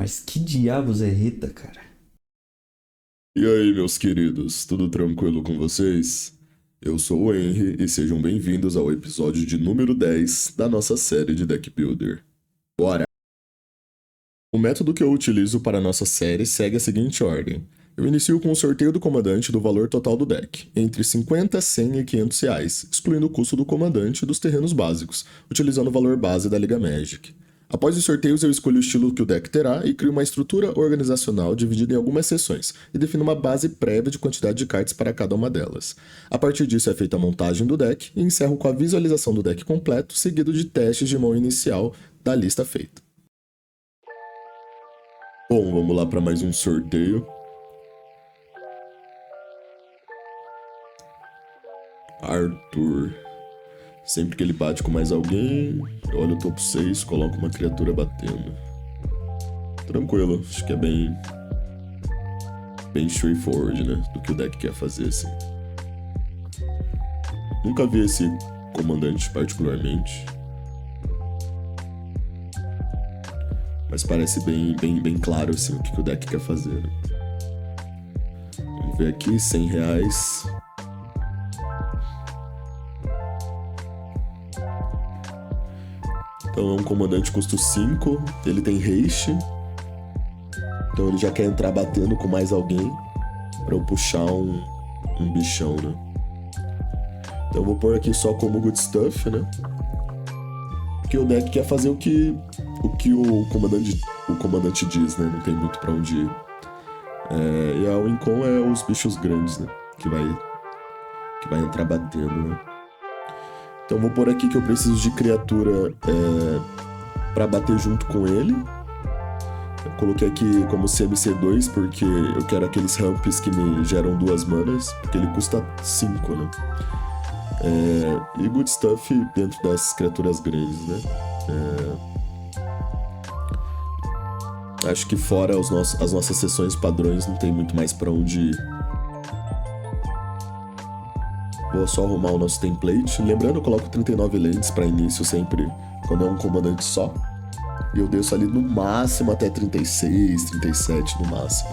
Mas que diabos é Rita, cara? E aí, meus queridos, tudo tranquilo com vocês? Eu sou o Henry e sejam bem-vindos ao episódio de número 10 da nossa série de Deck Builder. Bora! O método que eu utilizo para a nossa série segue a seguinte ordem. Eu inicio com o sorteio do comandante do valor total do deck, entre 50, 100 e 500 reais, excluindo o custo do comandante e dos terrenos básicos, utilizando o valor base da Liga Magic. Após os sorteios, eu escolho o estilo que o deck terá e crio uma estrutura organizacional dividida em algumas seções, e defino uma base prévia de quantidade de cartas para cada uma delas. A partir disso é feita a montagem do deck e encerro com a visualização do deck completo, seguido de testes de mão inicial da lista feita. Bom, vamos lá para mais um sorteio. Arthur. Sempre que ele bate com mais alguém, eu olho o topo 6, coloco uma criatura batendo. Tranquilo, acho que é bem straightforward, né? Do que o deck quer fazer, assim. Nunca vi esse comandante particularmente. Mas parece bem claro, assim, o que o deck quer fazer, né? Vamos ver aqui, 100 reais. Então é um comandante custo 5, ele tem haste. Então ele já quer entrar batendo com mais alguém pra eu puxar um bichão, né? Então eu vou pôr aqui só como good stuff, né? Porque o deck quer fazer o que o comandante diz, né? Não tem muito pra onde ir. E a Wincon é os bichos grandes, né? Que vai entrar batendo, né? Então vou pôr aqui que eu preciso de criatura pra bater junto com ele. Eu coloquei aqui como CMC2 porque eu quero aqueles ramps que me geram 2 manas, porque ele custa 5, né? E good stuff dentro das criaturas grandes, né? Acho que fora as nossas sessões padrões não tem muito mais pra onde ir. Vou só arrumar o nosso template. Lembrando, eu coloco 39 lentes pra início sempre, quando é um comandante só. E eu desço ali no máximo até 36, 37 no máximo.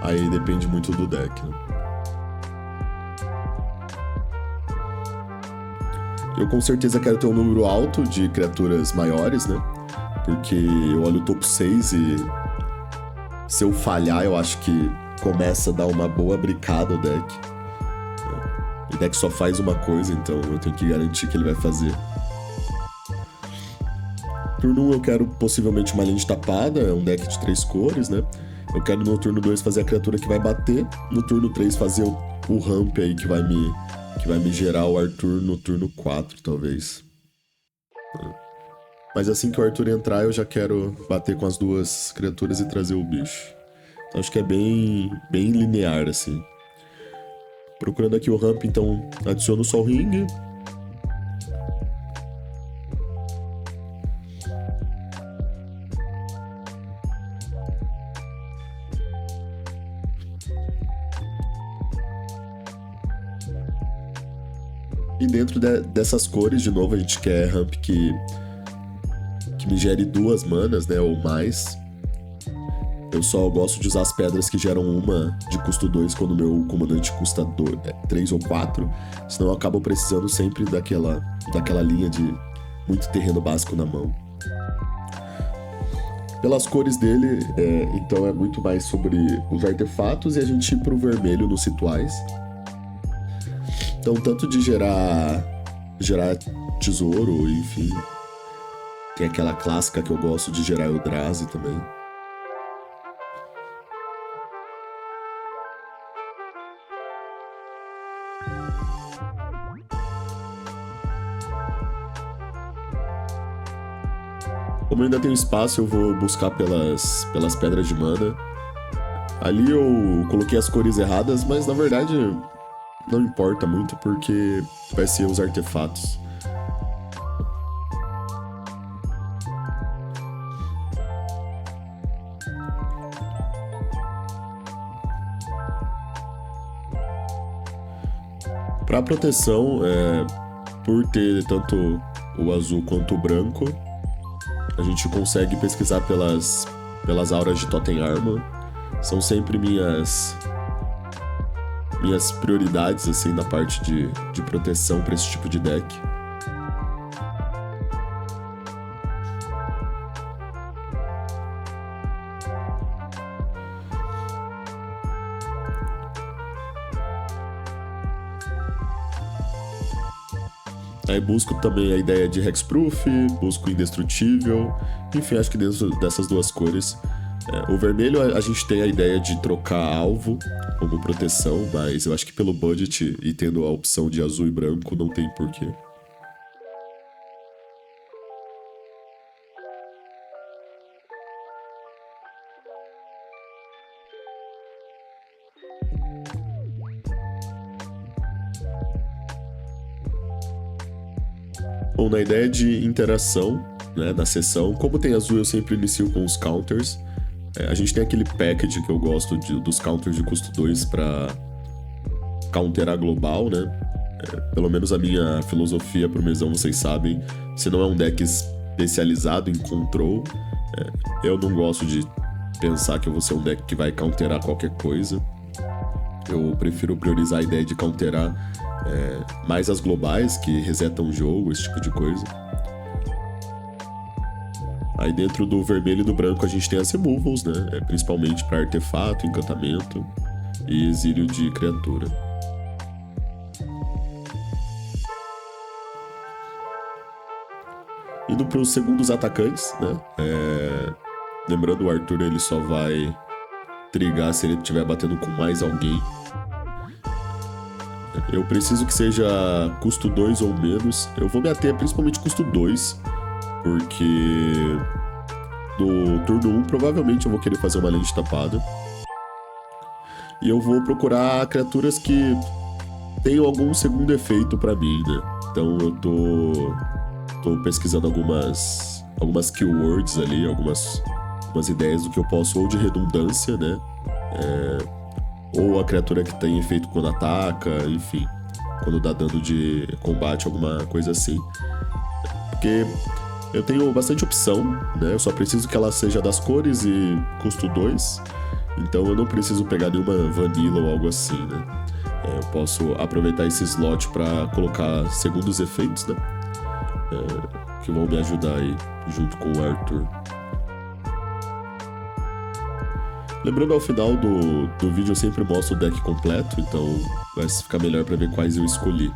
Aí depende muito do deck, né? Eu com certeza quero ter um número alto de criaturas maiores, né? Porque eu olho o topo 6 e se eu falhar, eu acho que começa a dar uma boa bricada o deck. O deck só faz uma coisa, então eu tenho que garantir que ele vai fazer. Turno 1 eu quero possivelmente uma lente tapada, é um deck de 3 cores, né? Eu quero no turno 2 fazer a criatura que vai bater, no turno 3 fazer o ramp aí que vai me gerar o Arthur no turno 4, talvez. Mas assim que o Arthur entrar, eu já quero bater com as 2 criaturas e trazer o bicho. Então acho que é bem linear, assim. Procurando aqui o ramp, então adiciono o Sol Ring. E dentro dessas cores, de novo, a gente quer ramp que me gere 2 manas, né, ou mais. Eu só gosto de usar as pedras que geram uma de custo 2 quando o meu comandante custa 3 ou 4. Senão eu acabo precisando sempre daquela linha de muito terreno básico na mão. Pelas cores dele, então é muito mais sobre os artefatos e a gente ir pro vermelho nos rituais. Então, tanto de gerar tesouro, enfim. Tem aquela clássica que eu gosto de gerar Eldrazi também. Como eu ainda tenho espaço, eu vou buscar pelas pedras de mana. Ali eu coloquei as cores erradas, mas na verdade não importa muito porque vai ser os artefatos. Para proteção, por ter tanto o azul quanto o branco, A gente consegue pesquisar pelas auras de Totem Armor. São sempre minhas prioridades, assim, na parte de proteção para esse tipo de deck. Aí busco também a ideia de Hexproof, busco Indestrutível, enfim, acho que dentro dessas duas cores. O vermelho a gente tem a ideia de trocar alvo como proteção, mas eu acho que pelo budget e tendo a opção de azul e branco não tem porquê. Bom, na ideia de interação, né, na sessão, como tem azul eu sempre inicio com os counters. A gente tem aquele package que eu gosto dos counters de custo 2 para counterar global, né? Pelo menos a minha filosofia pro mesão, vocês sabem, se não é um deck especializado em control, eu não gosto de pensar que eu vou ser um deck que vai counterar qualquer coisa. Eu prefiro priorizar a ideia de counterar mais as globais, que resetam o jogo, esse tipo de coisa. Aí dentro do vermelho e do branco a gente tem as removals, né? Principalmente para artefato, encantamento e exílio de criatura. Indo para os segundos atacantes, né? Lembrando, o Arthur ele só vai trigar se ele estiver batendo com mais alguém. Eu preciso que seja custo 2 ou menos. Eu vou me ater principalmente custo 2, porque no turno 1 provavelmente eu vou querer fazer uma lente tapada. E eu vou procurar criaturas que tenham algum segundo efeito pra mim, né? Então eu tô pesquisando algumas keywords ali, algumas ideias do que eu posso, ou de redundância, né? Ou a criatura que tem efeito quando ataca, enfim, quando dá dano de combate, alguma coisa assim. Porque eu tenho bastante opção, né? Eu só preciso que ela seja das cores e custo 2. Então eu não preciso pegar nenhuma vanilla ou algo assim, né? Eu posso aproveitar esse slot para colocar segundos efeitos, né? Que vão me ajudar aí, junto com o Arthur. Lembrando, ao final do vídeo eu sempre mostro o deck completo, então vai ficar melhor para ver quais eu escolhi.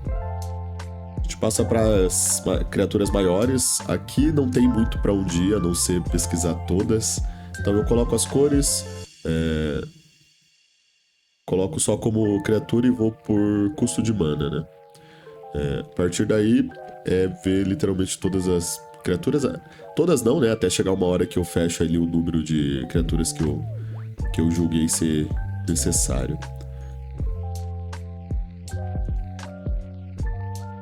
A gente passa para as criaturas maiores. Aqui não tem muito para um dia, a não ser pesquisar todas. Então eu coloco as cores, coloco só como criatura e vou por custo de mana, né? A partir daí ver literalmente todas as criaturas. Todas não, né? Até chegar uma hora que eu fecho ali o número de criaturas que eu julguei ser necessário.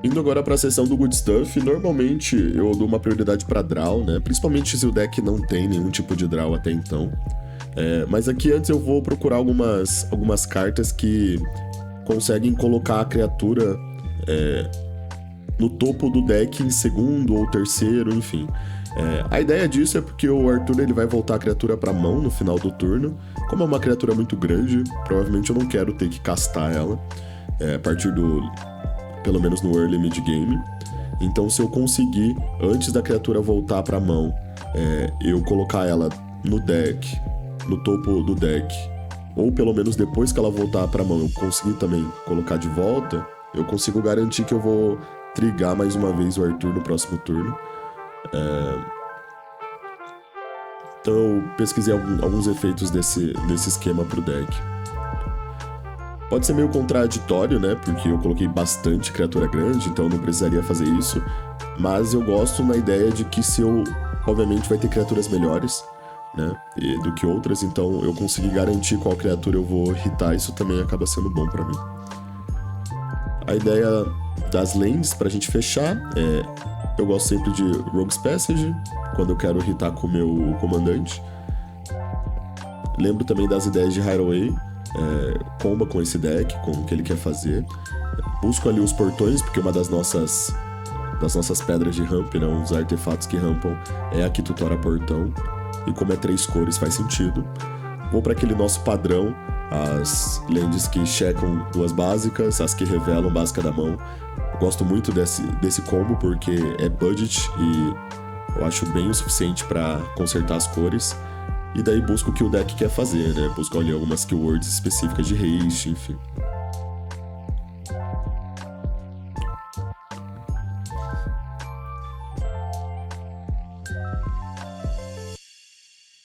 Indo agora para a seção do Good Stuff, normalmente eu dou uma prioridade para draw, né? Principalmente se o deck não tem nenhum tipo de draw até então. Mas aqui antes eu vou procurar algumas cartas que conseguem colocar a criatura no topo do deck em segundo ou terceiro, enfim. A ideia disso é porque o Arthur ele vai voltar a criatura pra mão no final do turno. Como é uma criatura muito grande, provavelmente eu não quero ter que castar ela a partir pelo menos no early mid game. Então se eu conseguir, antes da criatura voltar pra mão, eu colocar ela no deck, no topo do deck, ou pelo menos depois que ela voltar pra mão eu conseguir também colocar de volta, eu consigo garantir que eu vou trigar mais uma vez o Arthur no próximo turno. Então eu pesquisei alguns efeitos desse esquema pro deck. Pode ser meio contraditório, né? Porque eu coloquei bastante criatura grande, então eu não precisaria fazer isso. Mas eu gosto na ideia de que se eu... Obviamente vai ter criaturas melhores, né? Do que outras, então eu consegui garantir qual criatura eu vou hitar. Isso também acaba sendo bom pra mim. A ideia das lanes, pra gente fechar, eu gosto sempre de Rogue's Passage, quando eu quero hitar com o meu comandante. Lembro também das ideias de Hideaway, comba com esse deck, com o que ele quer fazer. Busco ali os portões, porque uma das nossas das nossas pedras de ramp, né? Uns artefatos que rampam é a que tutora portão. E como é 3 cores, faz sentido. Vou para aquele nosso padrão, as lands que checam 2 básicas, as que revelam básica da mão. Gosto muito desse combo porque é budget e eu acho bem o suficiente para consertar as cores. E daí busco o que o deck quer fazer, né? Busco ali algumas keywords específicas de haste, enfim.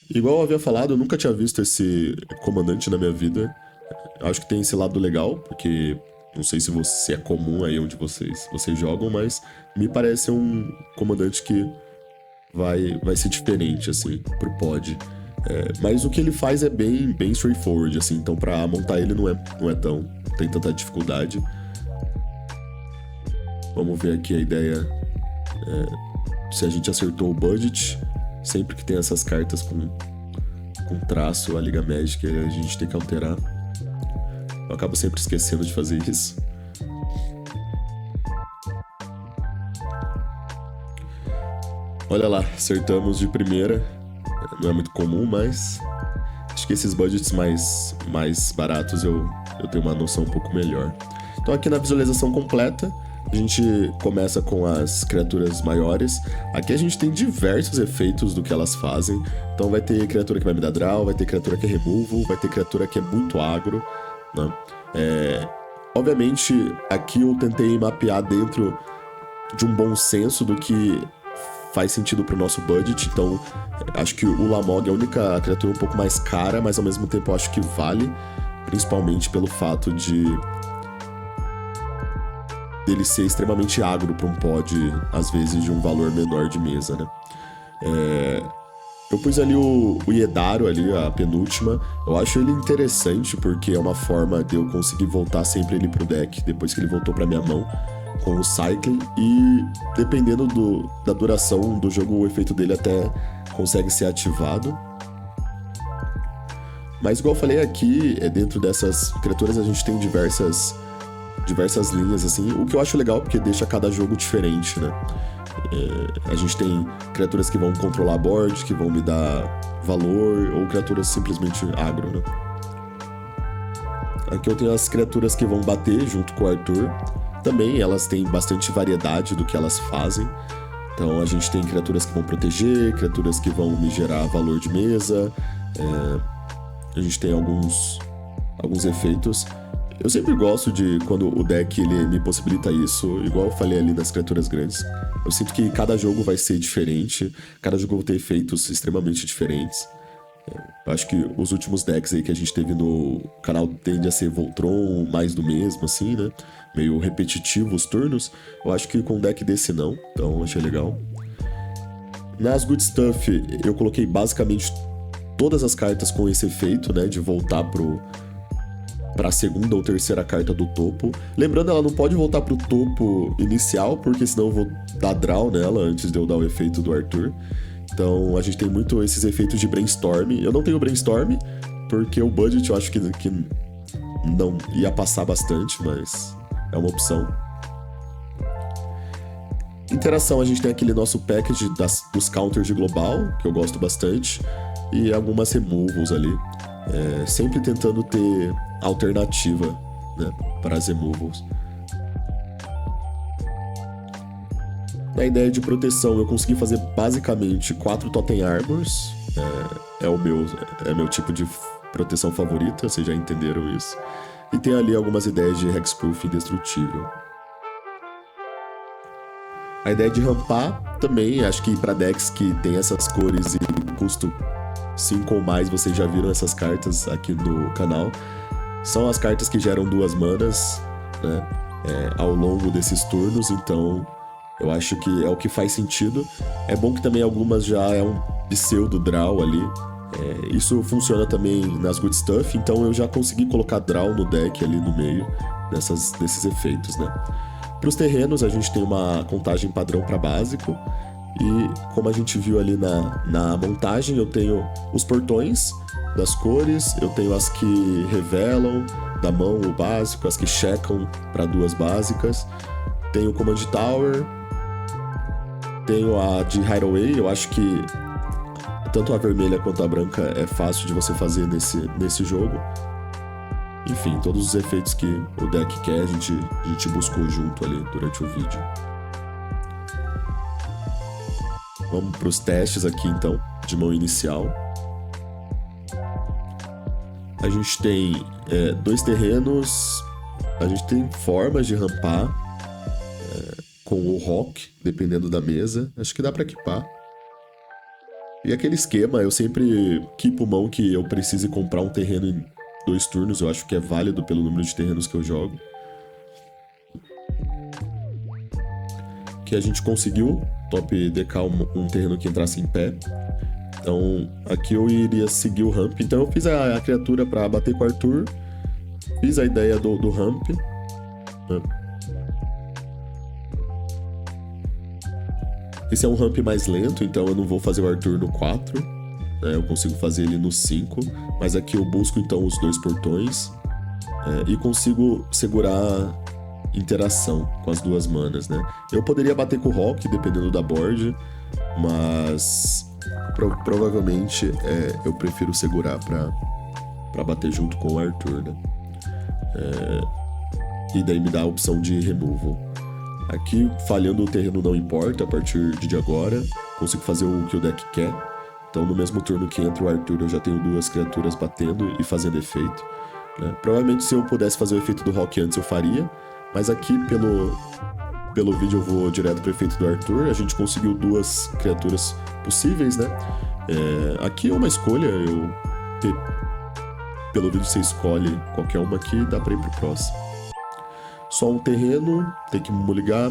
Igual eu havia falado, eu nunca tinha visto esse comandante na minha vida. Acho que tem esse lado legal, porque não sei se é comum aí onde vocês jogam, mas me parece um comandante que vai ser diferente, assim, pro pod. Mas o que ele faz é bem straightforward, assim, então pra montar ele não tem tanta dificuldade. Vamos ver aqui a ideia, se a gente acertou o budget. Sempre que tem essas cartas com traço, a Liga Magic, a gente tem que alterar. Eu acabo sempre esquecendo de fazer isso. Olha lá, acertamos de primeira. Não é muito comum, mas acho que esses budgets mais baratos eu tenho uma noção um pouco melhor. Então aqui na visualização completa, a gente começa com as criaturas maiores. Aqui a gente tem diversos efeitos do que elas fazem. Então vai ter criatura que vai me dar draw, vai ter criatura que é removal, vai ter criatura que é muito agro, né? Obviamente, aqui eu tentei mapear dentro de um bom senso do que faz sentido pro nosso budget. Então, acho que o Lamog é a única criatura um pouco mais cara, mas ao mesmo tempo eu acho que vale, principalmente pelo fato dele ser extremamente agro para um pod, às vezes de um valor menor de mesa, né? Eu pus ali o Iedaro, ali, a penúltima. Eu acho ele interessante porque é uma forma de eu conseguir voltar sempre ele pro deck depois que ele voltou pra minha mão com o Cycling. E dependendo da duração do jogo, o efeito dele até consegue ser ativado. Mas igual eu falei aqui, dentro dessas criaturas a gente tem diversas linhas, assim, o que eu acho legal porque deixa cada jogo diferente, né? A gente tem criaturas que vão controlar a board, que vão me dar valor, ou criaturas simplesmente agro, né? Aqui eu tenho as criaturas que vão bater junto com o Arthur. Também elas têm bastante variedade do que elas fazem. Então a gente tem criaturas que vão proteger, criaturas que vão me gerar valor de mesa. A gente tem alguns efeitos. Eu sempre gosto de quando o deck ele me possibilita isso, igual eu falei ali das criaturas grandes. Eu sinto que cada jogo vai ser diferente, cada jogo vai ter efeitos extremamente diferentes. Eu acho que os últimos decks aí que a gente teve no canal tende a ser Voltron, mais do mesmo, assim, né? Meio repetitivo os turnos. Eu acho que com um deck desse não, então achei legal. Nas Good Stuff eu coloquei basicamente todas as cartas com esse efeito, né? De voltar pra segunda ou terceira carta do topo. Lembrando, ela não pode voltar pro topo inicial, porque senão eu vou dar draw nela antes de eu dar o efeito do Arthur. Então a gente tem muito esses efeitos de Brainstorm. Eu não tenho Brainstorm, porque o budget eu acho que não ia passar bastante, mas é uma opção. Interação, a gente tem aquele nosso package dos counters de global, que eu gosto bastante, e algumas removals ali. Sempre tentando ter alternativa, né, para as removals. Na ideia de proteção, eu consegui fazer basicamente 4 Totem Armors. É meu tipo de proteção favorita, vocês já entenderam isso. E tem ali algumas ideias de Hexproof indestrutível. A ideia de rampar também, acho que para decks que tem essas cores e custo 5 ou mais, vocês já viram essas cartas aqui no canal. São as cartas que geram 2 manas, né, ao longo desses turnos, então eu acho que é o que faz sentido. É bom que também algumas já é um pseudo draw ali. Isso funciona também nas Good Stuff, então eu já consegui colocar draw no deck ali no meio desses efeitos, né. Para os terrenos a gente tem uma contagem padrão para básico. E como a gente viu ali na montagem, eu tenho os portões das cores, eu tenho as que revelam da mão o básico, as que checam para 2 básicas, tenho o Command Tower, Tenho a de Hideaway, eu acho que tanto a vermelha quanto a branca é fácil de você fazer nesse jogo. Enfim, todos os efeitos que o deck quer, a gente buscou junto ali durante o vídeo. Vamos para os testes aqui, então, de mão inicial. A gente tem 2 terrenos, a gente tem formas de rampar com o Rock, dependendo da mesa. Acho que dá para equipar. E aquele esquema, eu sempre equipo mão que eu precise comprar um terreno em 2 turnos, eu acho que é válido pelo número de terrenos que eu jogo. Que a gente conseguiu top DK um terreno que entrasse em pé. Então aqui eu iria seguir o ramp. Então eu fiz a criatura para bater com o Arthur. Fiz a ideia do ramp. Esse é um ramp mais lento, então eu não vou fazer o Arthur no 4. Eu consigo fazer ele no 5. Mas aqui eu busco então os 2 portões. E consigo segurar interação com as 2 manas, né? Eu poderia bater com o Rock, dependendo da board, mas provavelmente eu prefiro segurar pra bater junto com o Arthur, né? E daí me dá a opção de removal. Aqui, falhando o terreno não importa, a partir de agora, consigo fazer o que o deck quer. Então no mesmo turno que entra o Arthur, eu já tenho 2 criaturas batendo e fazendo efeito, né? Provavelmente se eu pudesse fazer o efeito do Rock antes eu faria, mas aqui pelo vídeo eu vou direto pro efeito do Arthur. A gente conseguiu 2 criaturas possíveis, né? Aqui é uma escolha, pelo vídeo você escolhe qualquer uma aqui e dá pra ir pro próximo. Só um terreno, tem que ligar.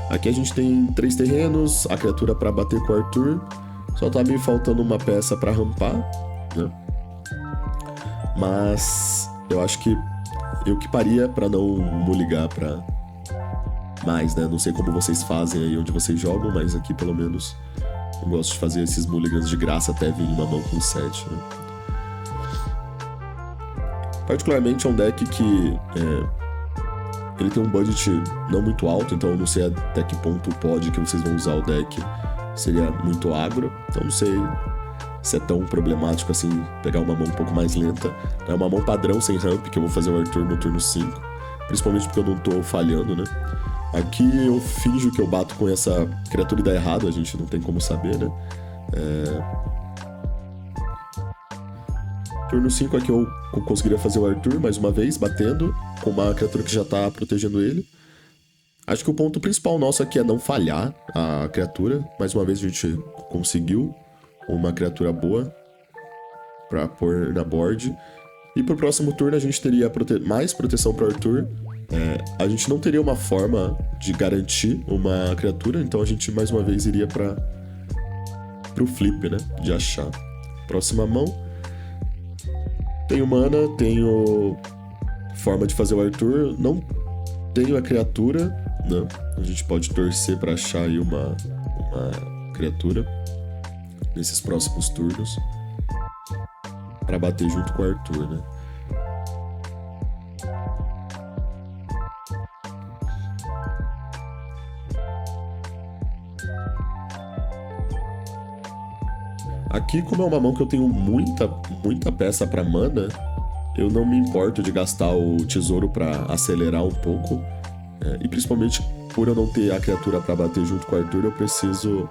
Aqui a gente tem 3 terrenos, a criatura pra bater com o Arthur. Só tá me faltando uma peça pra rampar, né? Mas eu acho que eu equiparia pra não ligar pra mais, né? Não sei como vocês fazem aí onde vocês jogam, mas aqui pelo menos eu gosto de fazer esses mulligans de graça até vir uma mão com 7, né? Particularmente é um deck que ele tem um budget não muito alto, então eu não sei até que ponto o pod que vocês vão usar o deck seria muito agro, então não sei se é tão problemático assim pegar uma mão um pouco mais lenta. É uma mão padrão sem ramp, que eu vou fazer o Arthur no turno 5, principalmente porque eu não tô falhando, né? Aqui eu finjo que eu bato com essa criatura e dá errado, a gente não tem como saber, né? Turno 5 aqui eu conseguiria fazer o Arthur mais uma vez, batendo com uma criatura que já tá protegendo ele. Acho que o ponto principal nosso aqui é não falhar a criatura. Mais uma vez a gente conseguiu uma criatura boa pra pôr na board. E pro próximo turno a gente teria mais proteção pro Arthur. A gente não teria uma forma de garantir uma criatura, então a gente mais uma vez iria pro flip, né? De achar. Próxima mão. Tenho mana, tenho forma de fazer o Arthur, não tenho a criatura, né? A gente pode torcer pra achar aí uma criatura nesses próximos turnos pra bater junto com o Arthur, né? Aqui, como é uma mão que eu tenho muita peça pra mana, eu não me importo de gastar o tesouro pra acelerar um pouco. E principalmente por eu não ter a criatura pra bater junto com o Arthur, eu preciso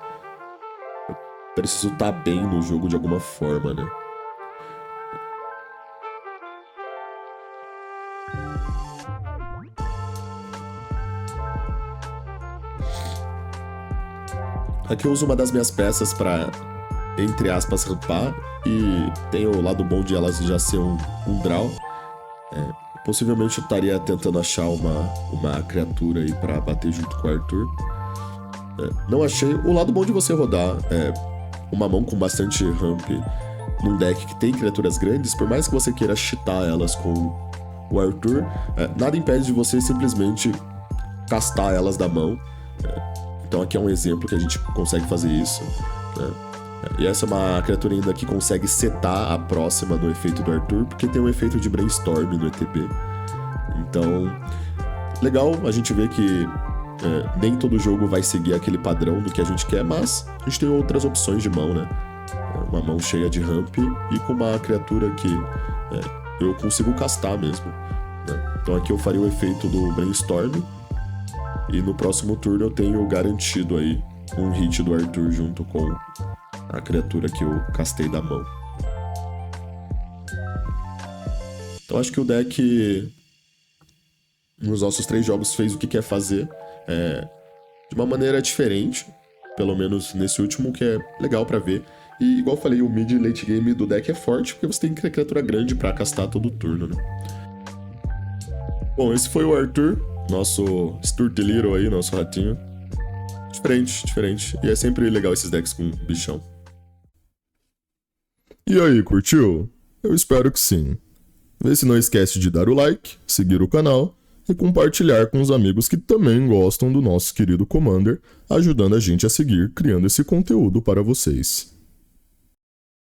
estar bem no jogo de alguma forma, né? Aqui eu uso uma das minhas peças pra, entre aspas, rampar, e tem o lado bom de elas já ser um draw. Possivelmente eu estaria tentando achar uma criatura aí pra bater junto com o Arthur. Não achei. O lado bom de você rodar uma mão com bastante ramp num deck que tem criaturas grandes, por mais que você queira cheatar elas com o Arthur, nada impede de você simplesmente castar elas da mão. Então aqui é um exemplo que a gente consegue fazer isso, né? E essa é uma criatura ainda que consegue setar a próxima no efeito do Arthur, porque tem um efeito de Brainstorm no ETB. Então, legal a gente ver que Nem todo jogo vai seguir aquele padrão do que a gente quer, mas a gente tem outras opções de mão, né? Uma mão cheia de ramp e com uma criatura que eu consigo castar mesmo, né? Então aqui eu faria o efeito do Brainstorm e no próximo turno eu tenho garantido aí um hit do Arthur junto com a criatura que eu castei da mão. Então acho que o deck nos nossos 3 jogos fez o que quer fazer de uma maneira diferente, pelo menos nesse último, que é legal pra ver. E igual eu falei, o mid e late game do deck é forte porque você tem criatura grande pra castar todo turno, né? Bom, esse foi o Arthur, nosso Sturteliro aí, nosso ratinho. Diferente. E é sempre legal esses decks com bichão. E aí, curtiu? Eu espero que sim. Vê se não esquece de dar o like, seguir o canal e compartilhar com os amigos que também gostam do nosso querido Commander, ajudando a gente a seguir criando esse conteúdo para vocês.